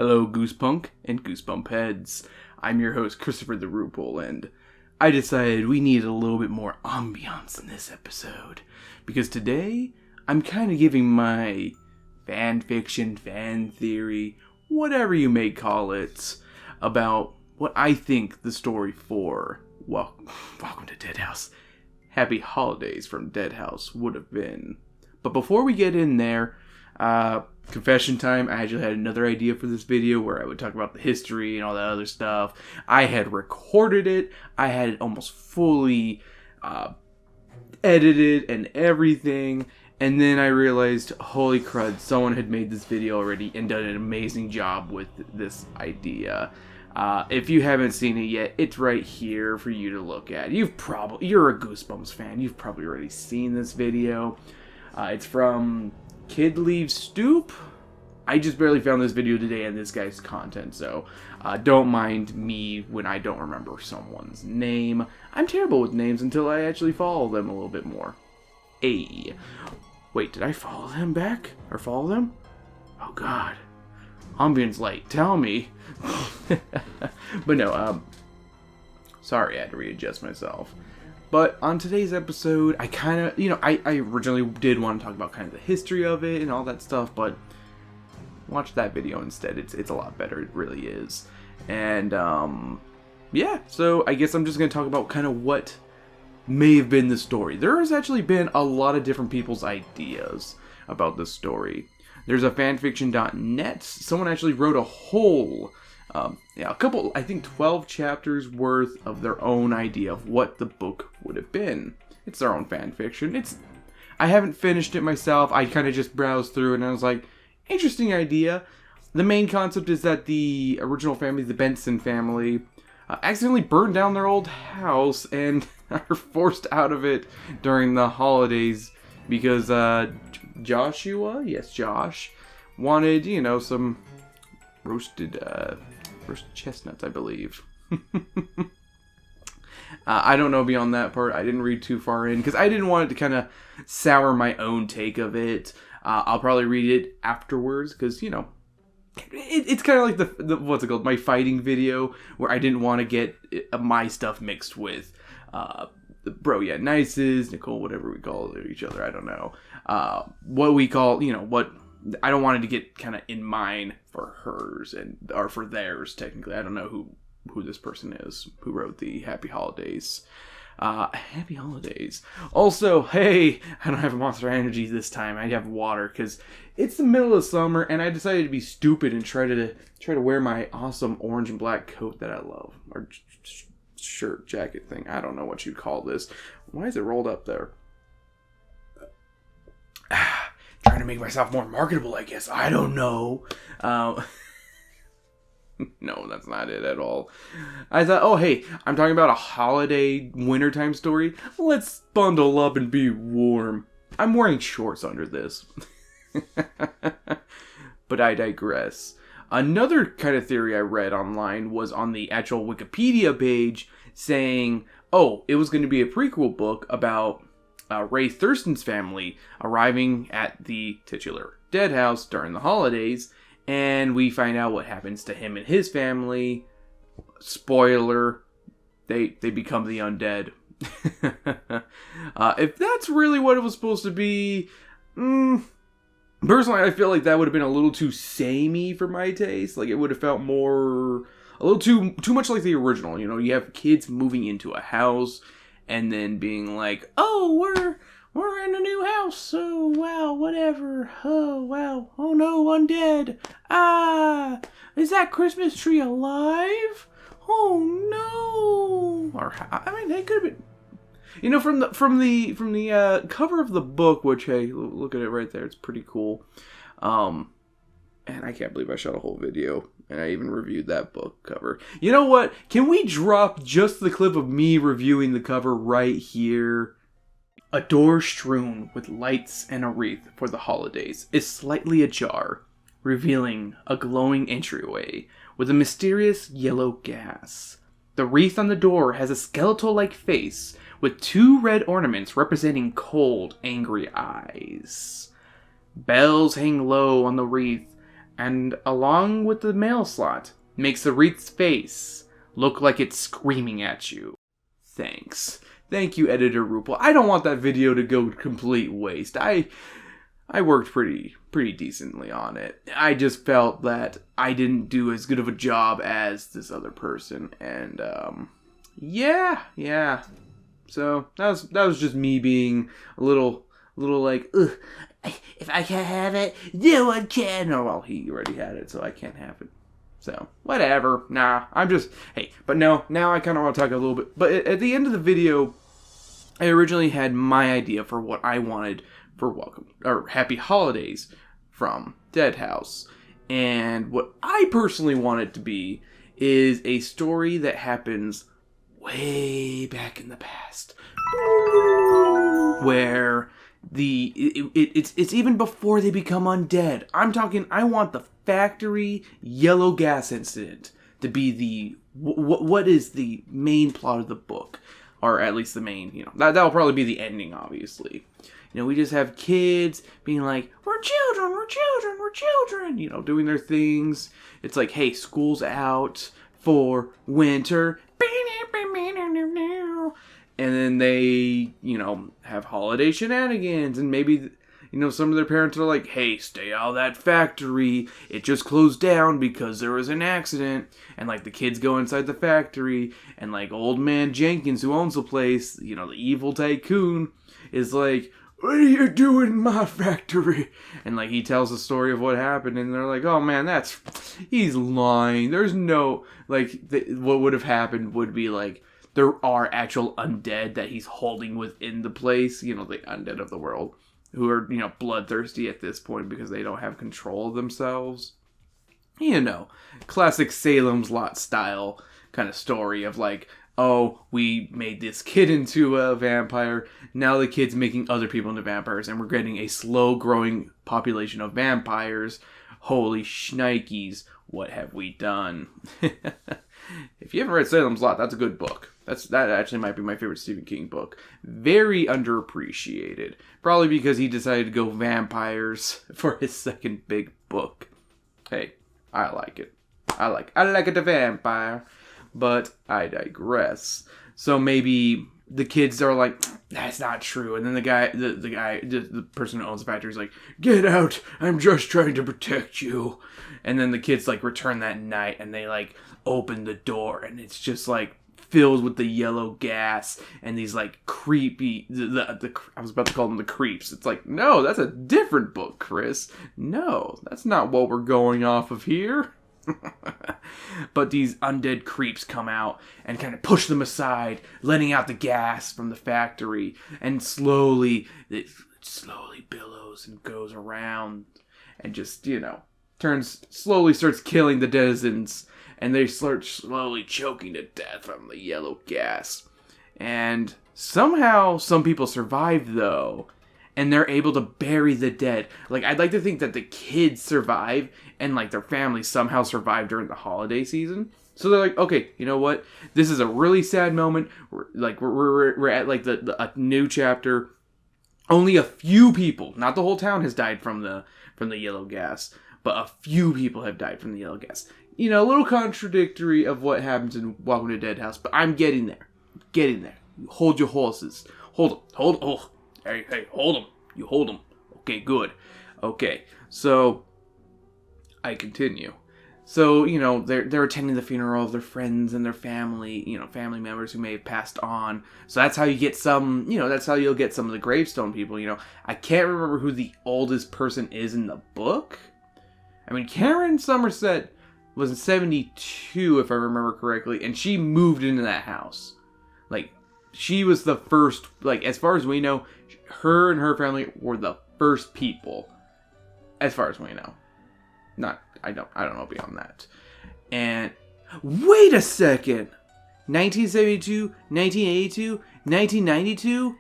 Hello, Goosepunk and Goosebump heads. I'm your host, Christopher the Ruple, and I decided we needed a little bit more ambiance in this episode. Because today, I'm kind of giving my fan fiction, fan theory, whatever you may call it, about what I think the story for Welcome to Dead House. Happy Holidays from Dead House would have been. But before we get in there, confession time, I actually had another idea for this video where I would talk about the history and all that other stuff. I had recorded it. I had it almost fully edited and everything. And then I realized, holy crud, someone had made this video already and done an amazing job with this idea. If you haven't seen it yet, it's right here for you to look at. You're a Goosebumps fan. You've probably already seen this video. It's from Kid Leaves Stoop. I just barely found this video today and this guy's content, so don't mind me when I don't remember someone's name. I'm terrible with names until I actually follow them a little bit more. Hey. Wait, did I follow them back? Or follow them? Oh god. Ambience light, tell me. But no, sorry, I had to readjust myself. But on today's episode, I kind of, I originally did want to talk about kind of the history of it and all that stuff, but watch that video instead. It's a lot better, it really is. And, yeah, so I guess I'm just going to talk about kind of what may have been the story. There has actually been a lot of different people's ideas about this story. There's a fanfiction.net. Someone actually wrote a whole, a couple, I think 12 chapters worth of their own idea of what the book would have been. It's their own fanfiction. I haven't finished it myself. I kind of just browsed through and I was like, interesting idea. The main concept is that the original family, the Benson family, accidentally burned down their old house and are forced out of it during the holidays because Josh, wanted, some roasted chestnuts, I believe. I don't know beyond that part. I didn't read too far in because I didn't want it to kind of sour my own take of it. I'll probably read it afterwards because, it's kind of like the what's it called? My fighting video where I didn't want to get my stuff mixed with Bro Yeah Nice's, Nicole, whatever we call each other. I don't know. What we call, what I don't want it to get kind of in mine for hers or for theirs, technically. I don't know who this person is who wrote the Happy Holidays. Happy Holidays. Also, hey, I don't have Monster Energy this time. I have water because it's the middle of summer and I decided to be stupid and try to wear my awesome orange and black coat that I love. Or shirt, jacket thing. I don't know what you'd call this. Why is it rolled up there? Trying to make myself more marketable, I guess. I don't know. No, that's not it at all. I thought, oh, hey, I'm talking about a holiday wintertime story. Let's bundle up and be warm. I'm wearing shorts under this. But I digress. Another kind of theory I read online was on the actual Wikipedia page saying, oh, it was going to be a prequel book about Ray Thurston's family arriving at the titular Dead House during the holidays, and we find out what happens to him and his family. Spoiler, they become the undead. If that's really what it was supposed to be, personally, I feel like that would have been a little too samey for my taste. Like, it would have felt a little too much like the original. You have kids moving into a house and then being like, oh, we're in a new house, so wow, whatever. Oh, wow. Oh no, undead. Ah, is that Christmas tree alive? Oh no. Or, I mean, they could have been, from the cover of the book, which, hey, look at it right there. It's pretty cool. And I can't believe I shot a whole video and I even reviewed that book cover. You know what? Can we drop just the clip of me reviewing the cover right here? A door strewn with lights and a wreath for the holidays is slightly ajar, revealing a glowing entryway with a mysterious yellow gas. The wreath on the door has a skeletal-like face with 2 red ornaments representing cold, angry eyes. Bells hang low on the wreath And along with the mail slot, makes the wreath's face look like it's screaming at you. Thanks. Thank you, Editor Rupel. I don't want that video to go complete waste. I worked pretty decently on it. I just felt that I didn't do as good of a job as this other person, and yeah. So that was just me being a little like, ugh, if I can't have it, no one can. Oh well, he already had it, so I can't have it. So whatever. Nah, I'm just but no. Now I kind of want to talk a little bit. But at the end of the video, I originally had my idea for what I wanted for Welcome or Happy Holidays from Dead House. And what I personally want it to be is a story that happens way back in the past, where it's even before they become undead. I'm talking, I want the factory yellow gas incident to be the what is the main plot of the book, or at least the main, that'll probably be the ending, obviously. We just have kids being like, we're children, doing their things. It's like, hey, school's out for winter. And then they, have holiday shenanigans. And maybe, some of their parents are like, hey, stay out of that factory. It just closed down because there was an accident. And, the kids go inside the factory. And, old man Jenkins, who owns the place, the evil tycoon, is like, what are you doing in my factory? And, he tells the story of what happened, and they're like, oh, man, he's lying. There's no, what would have happened would be, there are actual undead that he's holding within the place, the undead of the world, who are, bloodthirsty at this point because they don't have control of themselves. Classic Salem's Lot style kind of story of, oh, we made this kid into a vampire. Now the kid's making other people into vampires, and we're getting a slow-growing population of vampires. Holy shnikes, what have we done? If you haven't read Salem's Lot, that's a good book. That actually might be my favorite Stephen King book. Very underappreciated. Probably because he decided to go vampires for his second big book. Hey, I like it. I like it, a vampire. But I digress. So maybe the kids are like, that's not true. And then the person who owns the factory is like, get out. I'm just trying to protect you. And then the kids return that night and they open the door and it's just filled with the yellow gas and these creepy, I was about to call them the creeps. It's no, that's a different book, Chris. No, that's not what we're going off of here. But these undead creeps come out and kind of push them aside, letting out the gas from the factory, and slowly billows and goes around and just, starts killing the denizens, and they start slowly choking to death from the yellow gas. And somehow some people survive, though, and they're able to bury the dead. I'd like to think that the kids survive and their families somehow survive during the holiday season. So they're like, okay, you know what? This is a really sad moment. We're at a new chapter. Only a few people, not the whole town, has died from the yellow gas, but a few people have died from the yellow gas. A little contradictory of what happens in Welcome to Dead House, but I'm getting there. Hold your horses. Hold them. Oh, hey, hold them. You hold them. Okay, good. Okay, so I continue. So, they're attending the funeral of their friends and their family, family members who may have passed on. So that's how you get some, that's how you'll get some of the gravestone people, I can't remember who the oldest person is in the book. I mean, Karen Somerset was in 72, if I remember correctly, and she moved into that house. She was the first, as far as we know, her and her family were the first people, as far as we know. I don't know beyond that. And wait a second, 1972, 1982, 1992.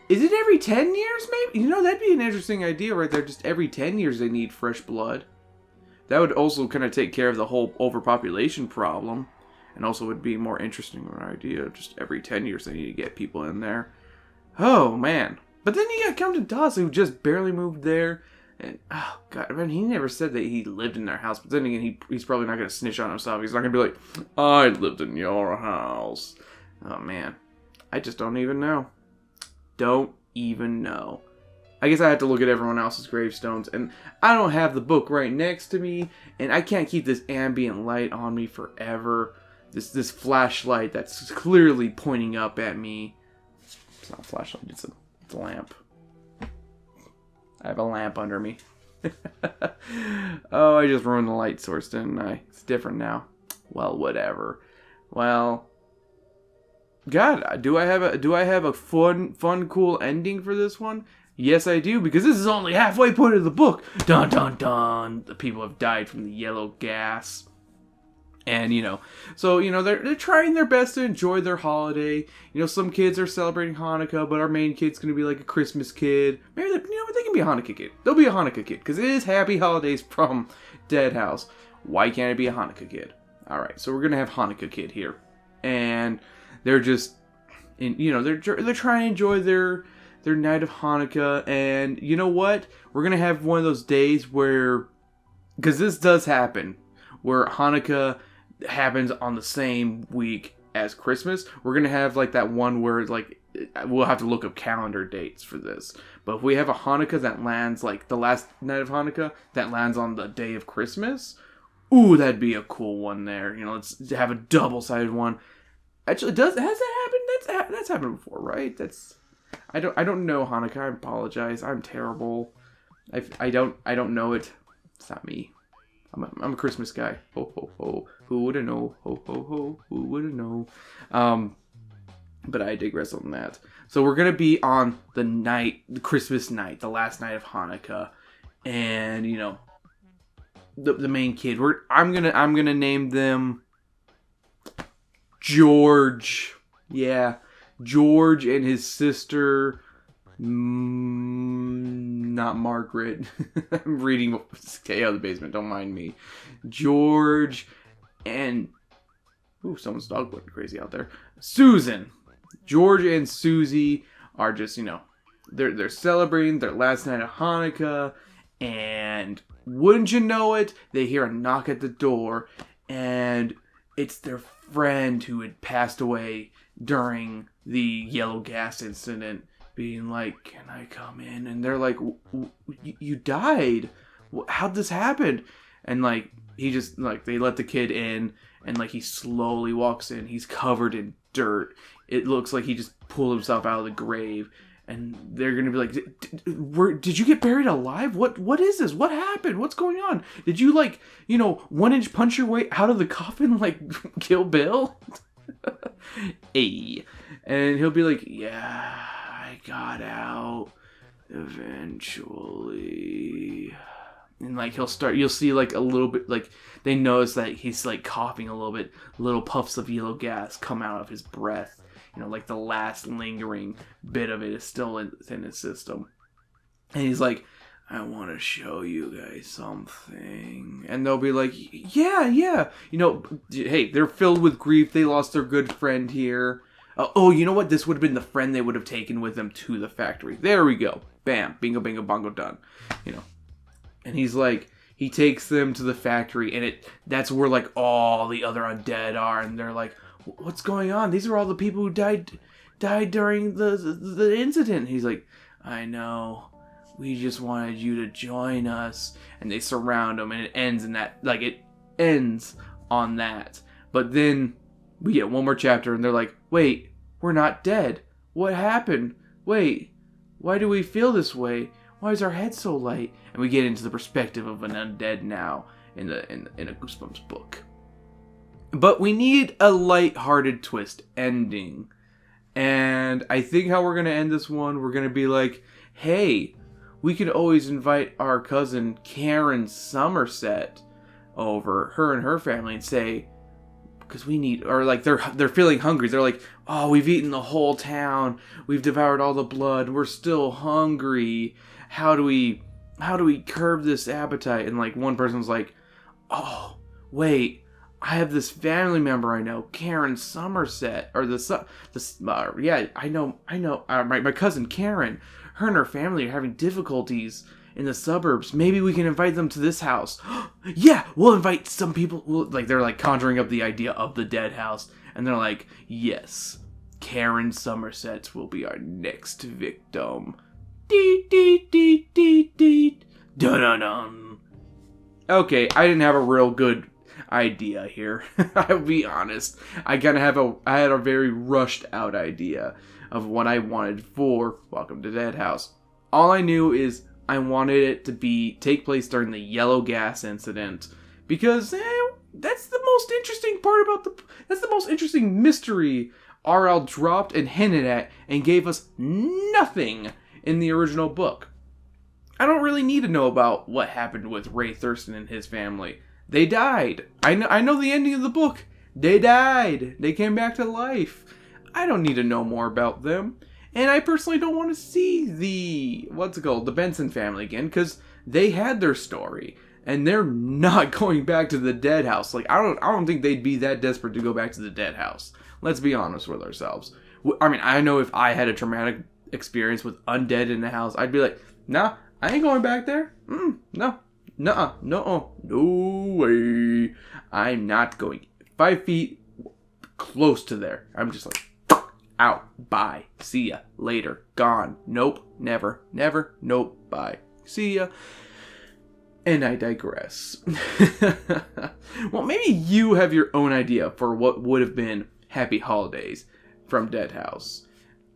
Is it every 10 years? Maybe that'd be an interesting idea right there. Just every 10 years they need fresh blood. That would also kind of take care of the whole overpopulation problem, and also would be more interesting of an idea. Just every 10 years they need to get people in there. Oh man! But then you got Count Dawes, who just barely moved there. And oh god, I mean, he never said that he lived in their house. But then again, he's probably not gonna snitch on himself. He's not gonna be like, I lived in your house. Oh man, I just don't even know. Don't even know. I guess I have to look at everyone else's gravestones, and I don't have the book right next to me, and I can't keep this ambient light on me forever. This flashlight that's clearly pointing up at me. It's not a flashlight, it's a lamp. I have a lamp under me. Oh, I just ruined the light source, didn't I? It's different now. Well, whatever. Well, God, do I have a fun, cool ending for this one? Yes, I do, because this is only halfway point of the book. Dun, dun, dun. The people have died from the yellow gas. And, so, they're trying their best to enjoy their holiday. Some kids are celebrating Hanukkah, but our main kid's going to be like a Christmas kid. Maybe, they can be a Hanukkah kid. They'll be a Hanukkah kid, because it is Happy Holidays from Dead House. Why can't it be a Hanukkah kid? Alright, so we're going to have Hanukkah kid here. And they're just, they're trying to enjoy their night of Hanukkah, and you know what? We're going to have one of those days where, because this does happen, where Hanukkah happens on the same week as Christmas. We're going to have like that one where like, we'll have to look up calendar dates for this. But if we have a Hanukkah that lands like the last night of Hanukkah, that lands on the day of Christmas, ooh, that'd be a cool one there. Let's have a double-sided one. Actually, has that happened? That's happened before, right? I don't know Hanukkah. I apologize. I'm terrible. I don't know it. It's not me. I'm a Christmas guy. Ho ho ho. Who woulda know? Ho ho ho. Who woulda know? But I digress on that. So we're gonna be on the Christmas night, the last night of Hanukkah, and the main kid. I'm gonna name them George. Yeah. George and his sister, not Margaret. I'm reading Stay Out of the Basement, don't mind me. George and, someone's dog went crazy out there. Susan. George and Susie are just, they're celebrating their last night of Hanukkah, and wouldn't you know it, they hear a knock at the door, and it's their friend who had passed away during the yellow gas incident, being like, can I come in? And they're like, you died? How'd this happen? And like, he just, like, they let the kid in, and like, he slowly walks in. He's covered in dirt. It looks like he just pulled himself out of the grave. And they're gonna be like, did you get buried alive? What is this? What happened? What's going on? Did you, like, 1-inch punch your way out of the coffin like Kill Bill? Hey. And he'll be like, yeah, I got out eventually. And like, you'll see like a little bit, like, they notice that he's like coughing a little bit, little puffs of yellow gas come out of his breath. Like the last lingering bit of it is still in his system. And he's like, I want to show you guys something. And they'll be like, yeah. Hey, they're filled with grief. They lost their good friend here. You know what? This would have been the friend they would have taken with them to the factory. There we go. Bam. Bingo, bingo, bongo, done. And he's like, he takes them to the factory, and that's where like all the other undead are. And they're like, what's going on? These are all the people who died during the incident. And he's like, I know. We just wanted you to join us. And they surround him, and it ends in that. Like, it ends on that. But then we get one more chapter, and they're like, wait, we're not dead. What happened? Wait, why do we feel this way? Why is our head so light? And we get into the perspective of an undead now in a Goosebumps book. But we need a light-hearted twist ending. And I think how we're going to end this one, we're going to be like, hey, we could always invite our cousin Karen Somerset over, her and her family, and say, because we need, or like they're feeling hungry. They're like, oh, we've eaten the whole town. We've devoured all the blood. We're still hungry. How do we curb this appetite? And like one person's like, oh, wait. I have this family member I know, Karen Somerset, or my cousin Karen. Her and her family are having difficulties in the suburbs. Maybe we can invite them to this house. Yeah, we'll invite some people. Like, they're like conjuring up the idea of the dead house. And they're like, yes, Karen Somerset will be our next victim. Deet, deet, deet, deet, deet. Dun-dun-dun. Okay, I didn't have a real good idea here. I'll be honest. I had a very rushed out idea of what I wanted for Welcome to Dead House. All I knew is I wanted it to take place during the yellow gas incident, because that's the most interesting part about that's the most interesting mystery R.L. dropped and hinted at and gave us nothing in the original book. I don't really need to know about what happened with Ray Thurston and his family. They died. I know the ending of the book. They died. They came back to life. I don't need to know more about them. And I personally don't want to see the Benson family again, because they had their story. And they're not going back to the dead house. Like, I don't think they'd be that desperate to go back to the dead house. Let's be honest with ourselves. I mean, I know if I had a traumatic experience with undead in the house, I'd be like, nah, I ain't going back there. No. Nuh-uh. No way. I'm not going 5 feet close to there. I'm just like, out. Bye. See ya. Later. Gone. Nope. Never. Never. Nope. Bye. See ya. And I digress. Well, maybe you have your own idea for what would have been Happy Holidays from Dead House.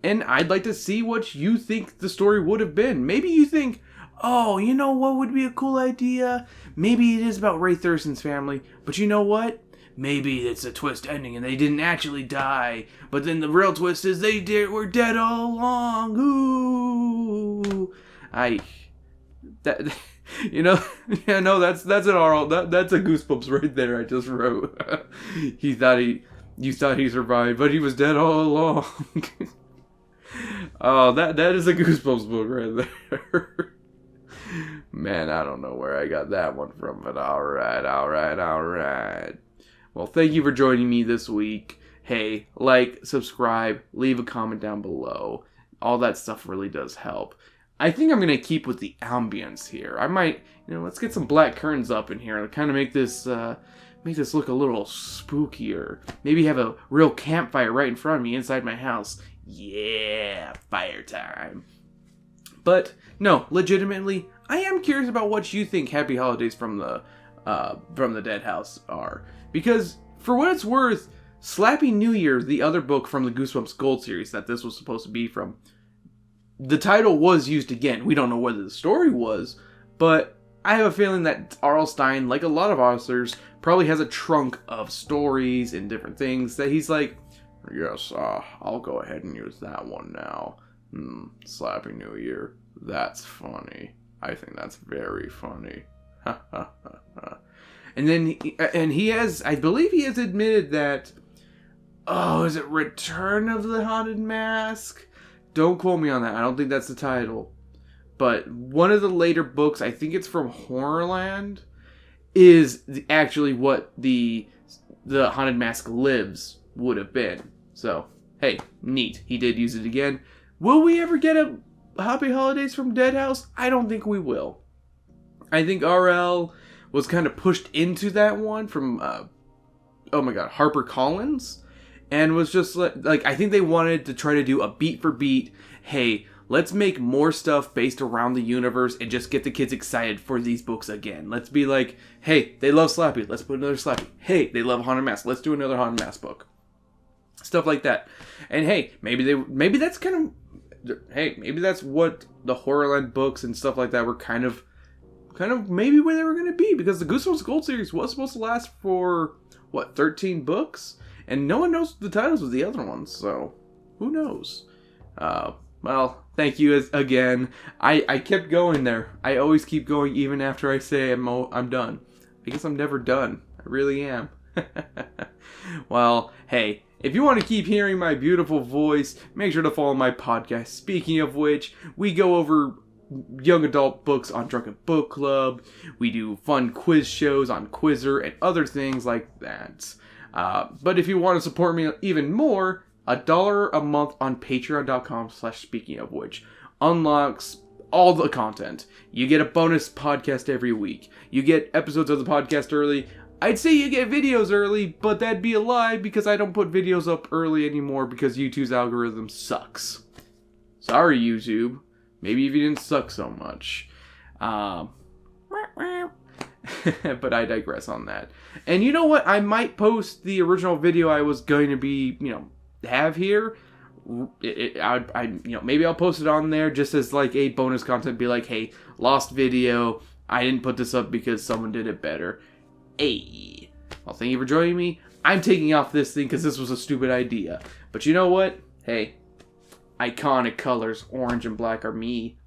And I'd like to see what you think the story would have been. Maybe you think, oh, you know what would be a cool idea? Maybe it is about Ray Thurston's family, but you know what? Maybe it's a twist ending and they didn't actually die, but then the real twist is they were dead all along. Ooh. You know, yeah, no, that's an RL, that's a Goosebumps right there I just wrote. You thought he survived, but he was dead all along. Oh, that is a Goosebumps book right there. Man, I don't know where I got that one from, but alright. Well, thank you for joining me this week. Hey, like, subscribe, leave a comment down below. All that stuff really does help. I think I'm going to keep with the ambience here. I might, let's get some black curtains up in here and kind of make this look a little spookier. Maybe have a real campfire right in front of me inside my house. Yeah, fire time. But, no, legitimately, I am curious about what you think Happy Holidays from the Dead House are. Because, for what it's worth, Slappy New Year, the other book from the Goosebumps Gold series that this was supposed to be from, the title was used again. We don't know whether the story was, but I have a feeling that R.L. Stine, like a lot of authors, probably has a trunk of stories and different things that he's like, yes, I'll go ahead and use that one now. Slappy New Year. That's funny. I think that's very funny. And then, I believe he has admitted that, is it Return of the Haunted Mask? Don't quote me on that. I don't think that's the title. But one of the later books, I think it's from Horrorland, is actually what the Haunted Mask Lives would have been. So, hey, neat. He did use it again. Will we ever get a Happy Holidays from Dead House? I don't think we will. I think RL was kind of pushed into that one from, HarperCollins. And was just like, I think they wanted to try to do a beat for beat, hey, let's make more stuff based around the universe and just get the kids excited for these books again. Let's be like, hey, they love Slappy, let's put another Slappy. Hey, they love Haunted Mask, let's do another Haunted Mask book. Stuff like that. And hey, maybe that's what the Horrorland books and stuff like that were kind of maybe where they were going to be, because the Goosebumps Gold series was supposed to last for 13 books, and no one knows the titles of the other ones, so who knows. Well, thank you again. I kept going there. I always keep going even after I say I'm done. I guess I'm never done. I really am. Well, hey, if you want to keep hearing my beautiful voice, make sure to follow my podcast. Speaking of which, we go over young adult books on Drunken Book Club. We do fun quiz shows on Quizzer and other things like that. But if you want to support me even more, $1 a month on patreon.com/speakingofwhich unlocks all the content. You get a bonus podcast every week. You get episodes of the podcast early. I'd say you get videos early, but that'd be a lie because I don't put videos up early anymore because YouTube's algorithm sucks. Sorry, YouTube. Maybe if you didn't suck so much. But I digress on that. And you know what? I might post the original video I was going to be, have here. Maybe I'll post it on there just as like a bonus content. Be like, hey, lost video. I didn't put this up because someone did it better. Hey. Well, thank you for joining me. I'm taking off this thing because this was a stupid idea. But you know what? Hey, iconic colors, orange and black, are me.